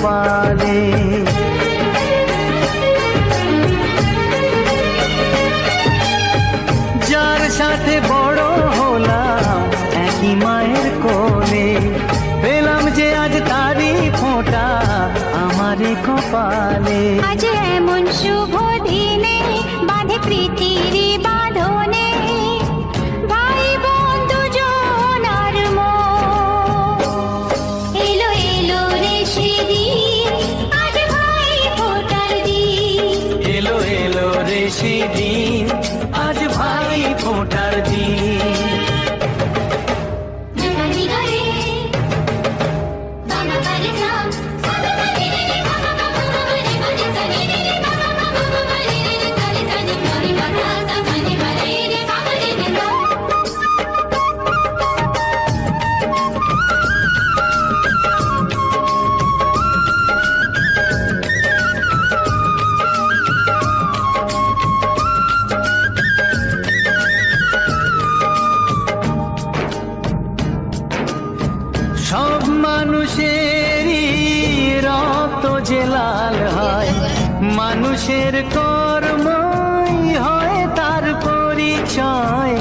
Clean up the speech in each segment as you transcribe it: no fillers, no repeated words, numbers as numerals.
কপালে। যার সাথে বড় হলাম একই মায়ের কোলে, পেলাম যে আজ তারি ফোঁটা আমারে কপালে। আজ এমন শুভ দিনে বাঁধে প্রীতির বাঁধনে, ভাই বন্ধু জনার মন। এলো এলো রে সেদিন, আজ ভাই ফোঁটার দিন। এলো এলো রে সেদিন, আজ ভাই ফোঁটার দিন। সব মানুষেরই রক্ত যে লাল হয়, মানুষের কর্মই হয় তার পরিচয়।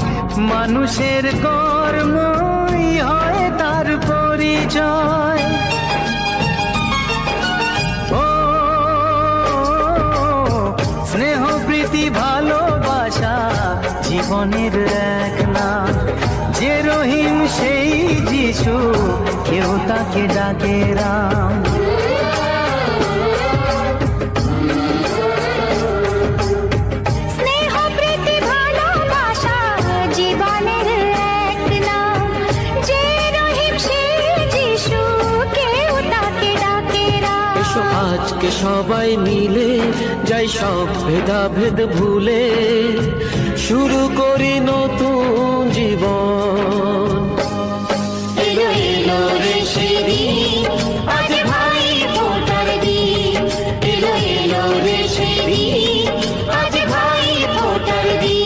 মানুষের কর্মই হয় তার পরিচয়। ও স্নেহ প্রীতি ভালোবাসা জীবনের এক নাম। যে রহিম সেই যিশু, কেউ তাকে ডাকে রাম। স্নেহ প্রীতি ভালোবাসা জীবনের এক নাম। যে রহিম সেই যিশু, কেউ তাকে ডাকে রাম। এসো আজকে সবাই মিলে যাই সব ভেদাভেদ ভুলে, শুরু করি নতুন জীবন।